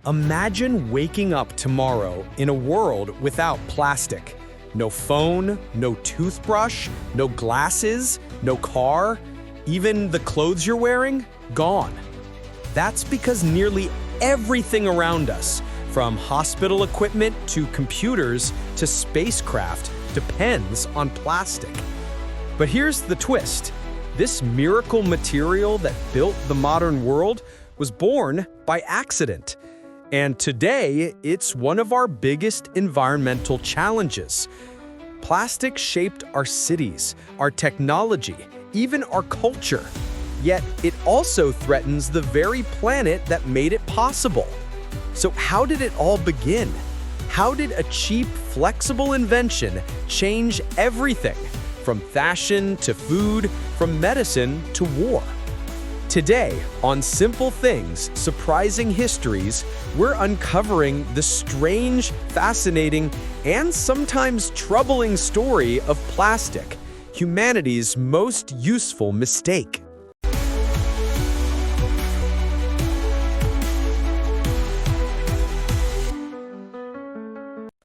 Imagine waking up tomorrow in a world without plastic. No phone, no toothbrush, no glasses, no car, even the clothes you're wearing, gone. That's because nearly everything around us, from hospital equipment to computers to spacecraft, depends on plastic. But here's the twist. This miracle material that built the modern world was born by accident. And today, it's one of our biggest environmental challenges. Plastic shaped our cities, our technology, even our culture. Yet, it also threatens the very planet that made it possible. So how did it all begin? How did a cheap, flexible invention change everything? From fashion to food, from medicine to war. Today, on Simple Things, Surprising Histories, we're uncovering the strange, fascinating, and sometimes troubling story of plastic, humanity's most useful mistake.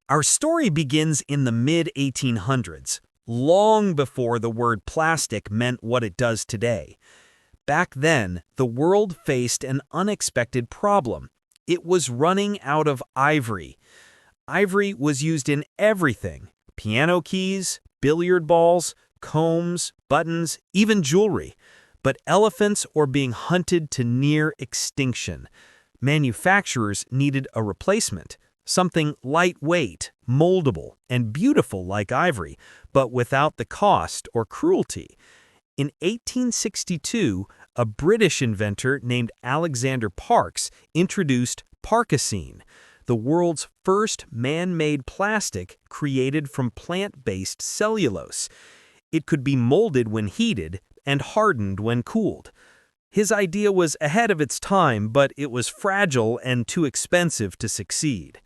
Our story begins in the mid-1800s, long before the word plastic meant what it does today. Back then, the world faced an unexpected problem. It was running out of ivory. Ivory was used in everything: piano keys, billiard balls, combs, buttons, even jewelry. But elephants were being hunted to near extinction. Manufacturers needed a replacement, something lightweight, moldable, and beautiful like ivory, but without the cost or cruelty. In 1862, a British inventor named Alexander Parkes introduced Parkesine, the world's first man-made plastic created from plant-based cellulose. It could be molded when heated and hardened when cooled. His idea was ahead of its time, but it was fragile and too expensive to succeed.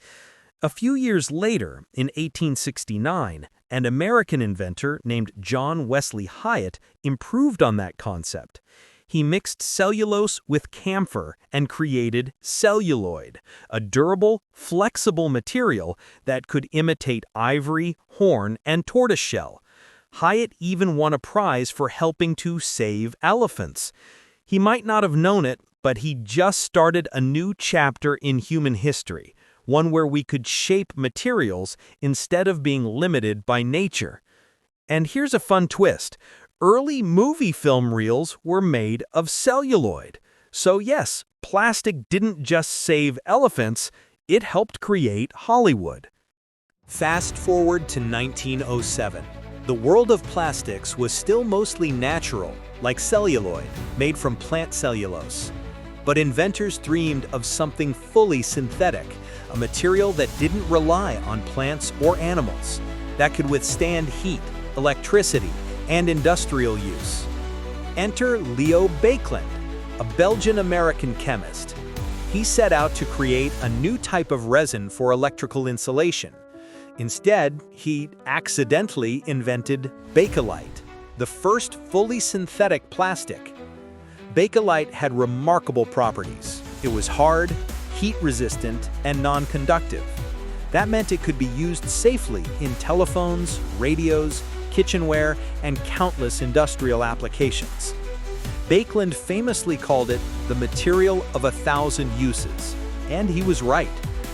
A few years later, in 1869, an American inventor named John Wesley Hyatt improved on that concept. He mixed cellulose with camphor and created celluloid, a durable, flexible material that could imitate ivory, horn, and tortoiseshell. Hyatt even won a prize for helping to save elephants. He might not have known it, but he just started a new chapter in human history, one where we could shape materials instead of being limited by nature. And here's a fun twist. Early movie film reels were made of celluloid. So yes, plastic didn't just save elephants, it helped create Hollywood. Fast forward to 1907. The world of plastics was still mostly natural, like celluloid, made from plant cellulose. But inventors dreamed of something fully synthetic, a material that didn't rely on plants or animals, that could withstand heat, electricity, and industrial use. Enter Leo Bakelite, a Belgian-American chemist. He set out to create a new type of resin for electrical insulation. Instead, he accidentally invented Bakelite, the first fully synthetic plastic. Bakelite had remarkable properties. It was hard, heat-resistant, and non-conductive. That meant it could be used safely in telephones, radios, kitchenware, and countless industrial applications. Bakelite famously called it the material of 1,000 uses. And he was right.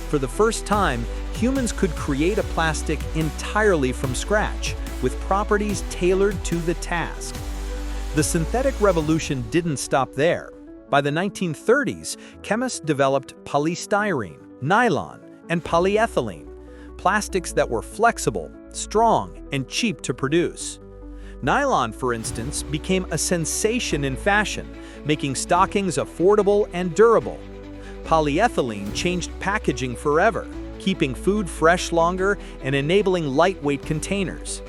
For the first time, humans could create a plastic entirely from scratch, with properties tailored to the task. The synthetic revolution didn't stop there. By the 1930s, chemists developed polystyrene, nylon, and polyethylene, plastics that were flexible, strong, and cheap to produce. Nylon, for instance, became a sensation in fashion, making stockings affordable and durable. Polyethylene changed packaging forever, keeping food fresh longer and enabling lightweight containers.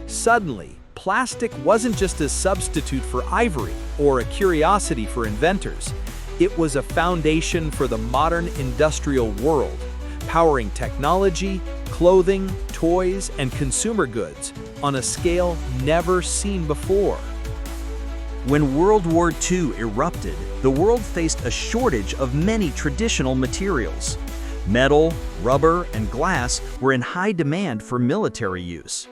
Suddenly, plastic wasn't just a substitute for ivory or a curiosity for inventors. It was a foundation for the modern industrial world, powering technology, clothing, toys, and consumer goods on a scale never seen before. When World War II erupted, the world faced a shortage of many traditional materials. Metal, rubber, and glass were in high demand for military use.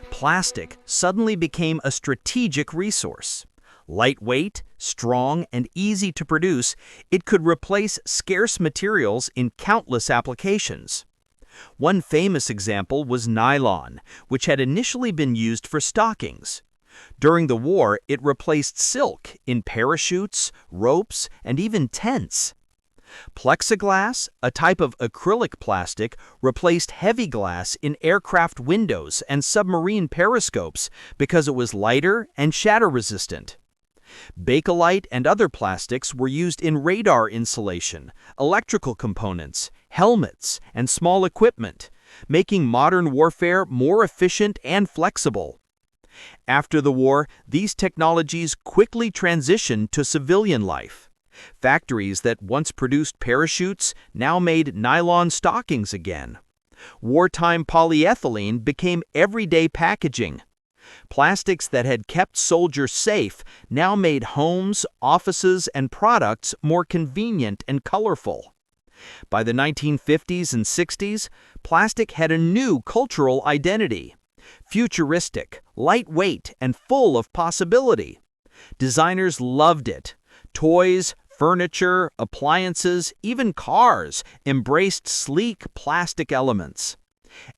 Plastic suddenly became a strategic resource. Lightweight, strong, and easy to produce, it could replace scarce materials in countless applications. One famous example was nylon, which had initially been used for stockings. During the war, it replaced silk in parachutes, ropes, and even tents. Plexiglass, a type of acrylic plastic, replaced heavy glass in aircraft windows and submarine periscopes because it was lighter and shatter-resistant. Bakelite and other plastics were used in radar insulation, electrical components, helmets, and small equipment, making modern warfare more efficient and flexible. After the war, these technologies quickly transitioned to civilian life. Factories that once produced parachutes now made nylon stockings again. Wartime polyethylene became everyday packaging. Plastics that had kept soldiers safe now made homes, offices, and products more convenient and colorful. By the 1950s and 60s, plastic had a new cultural identity. Futuristic, lightweight, and full of possibility. Designers loved it. Toys, furniture, appliances, even cars embraced sleek plastic elements.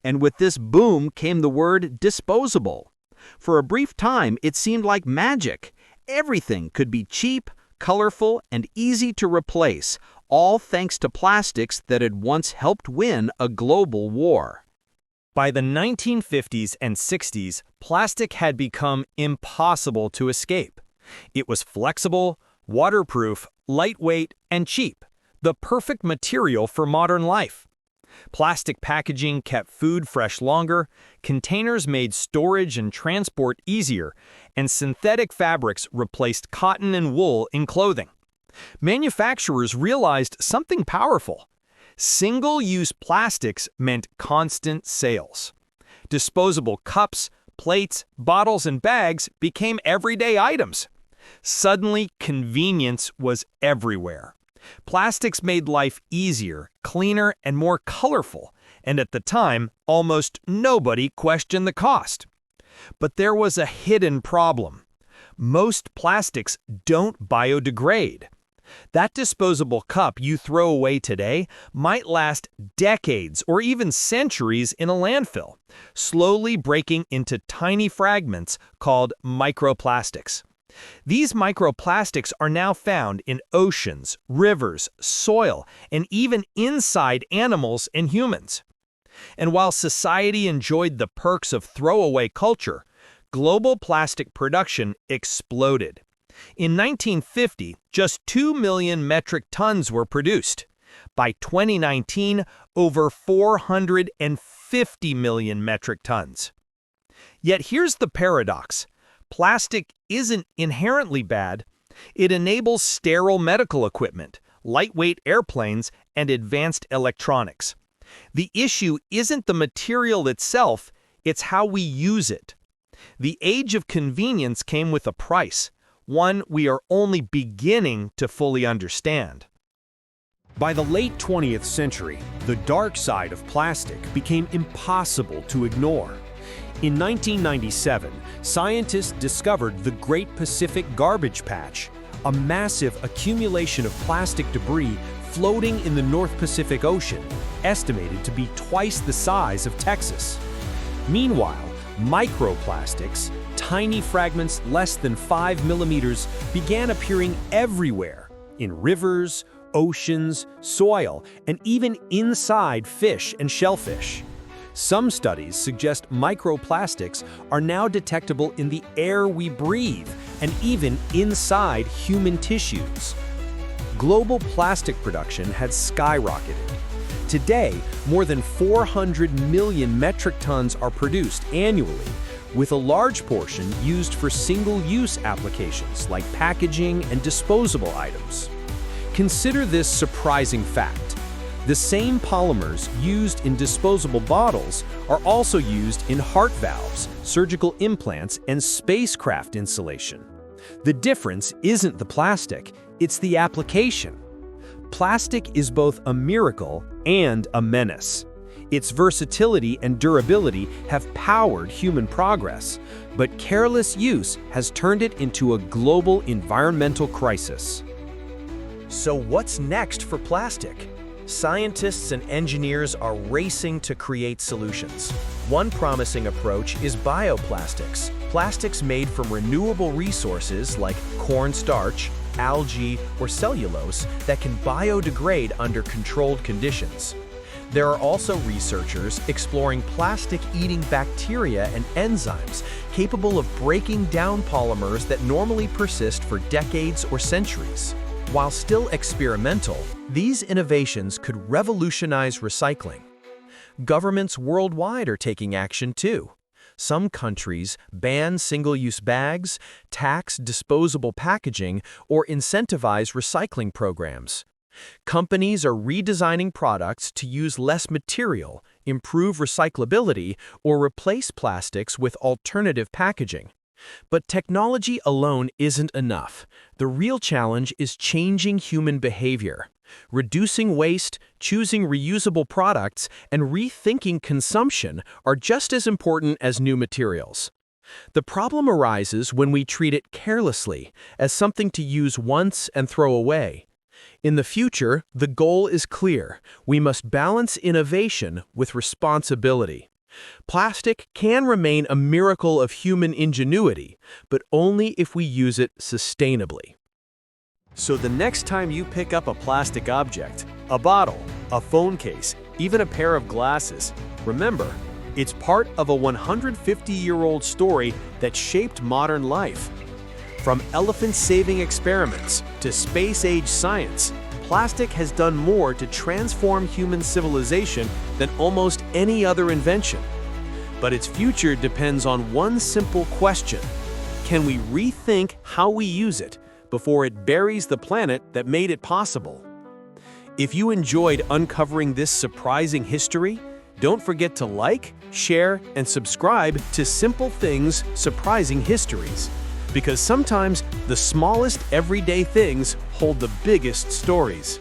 And with this boom came the word disposable. For a brief time, it seemed like magic. Everything could be cheap, colorful, and easy to replace, all thanks to plastics that had once helped win a global war. By the 1950s and 60s, plastic had become impossible to escape. It was flexible, waterproof, lightweight, and cheap, the perfect material for modern life. Plastic packaging kept food fresh longer, containers made storage and transport easier, and synthetic fabrics replaced cotton and wool in clothing. Manufacturers realized something powerful. Single-use plastics meant constant sales. Disposable cups, plates, bottles, and bags became everyday items. Suddenly, convenience was everywhere. Plastics made life easier, cleaner, and more colorful, and at the time, almost nobody questioned the cost. But there was a hidden problem. Most plastics don't biodegrade. That disposable cup you throw away today might last decades or even centuries in a landfill, slowly breaking into tiny fragments called microplastics. These microplastics are now found in oceans, rivers, soil, and even inside animals and humans. And while society enjoyed the perks of throwaway culture, global plastic production exploded. In 1950, just 2 million metric tons were produced. By 2019, over 450 million metric tons. Yet here's the paradox. Plastic isn't inherently bad. It enables sterile medical equipment, lightweight airplanes, and advanced electronics. The issue isn't the material itself, it's how we use it. The age of convenience came with a price, one we are only beginning to fully understand. By the late 20th century, the dark side of plastic became impossible to ignore. In 1997, scientists discovered the Great Pacific Garbage Patch, a massive accumulation of plastic debris floating in the North Pacific Ocean, estimated to be twice the size of Texas. Meanwhile, microplastics, tiny fragments less than 5 millimeters, began appearing everywhere, in rivers, oceans, soil, and even inside fish and shellfish. Some studies suggest microplastics are now detectable in the air we breathe and even inside human tissues. Global plastic production had skyrocketed. Today, more than 400 million metric tons are produced annually, with a large portion used for single-use applications like packaging and disposable items. Consider this surprising fact. The same polymers used in disposable bottles are also used in heart valves, surgical implants, and spacecraft insulation. The difference isn't the plastic, it's the application. Plastic is both a miracle and a menace. Its versatility and durability have powered human progress, but careless use has turned it into a global environmental crisis. So what's next for plastic? Scientists and engineers are racing to create solutions. One promising approach is bioplastics, plastics made from renewable resources like cornstarch, algae, or cellulose that can biodegrade under controlled conditions. There are also researchers exploring plastic-eating bacteria and enzymes capable of breaking down polymers that normally persist for decades or centuries. While still experimental, these innovations could revolutionize recycling. Governments worldwide are taking action too. Some countries ban single-use bags, tax disposable packaging, or incentivize recycling programs. Companies are redesigning products to use less material, improve recyclability, or replace plastics with alternative packaging. But technology alone isn't enough. The real challenge is changing human behavior. Reducing waste, choosing reusable products, and rethinking consumption are just as important as new materials. The problem arises when we treat it carelessly, as something to use once and throw away. In the future, the goal is clear. We must balance innovation with responsibility. Plastic can remain a miracle of human ingenuity, but only if we use it sustainably. So the next time you pick up a plastic object, a bottle, a phone case, even a pair of glasses, remember, it's part of a 150-year-old story that shaped modern life. From elephant-saving experiments to space-age science, plastic has done more to transform human civilization than almost any other invention. But its future depends on one simple question: can we rethink how we use it before it buries the planet that made it possible? If you enjoyed uncovering this surprising history, don't forget to like, share, and subscribe to Simple Things Surprising Histories. Because sometimes the smallest everyday things hold the biggest stories.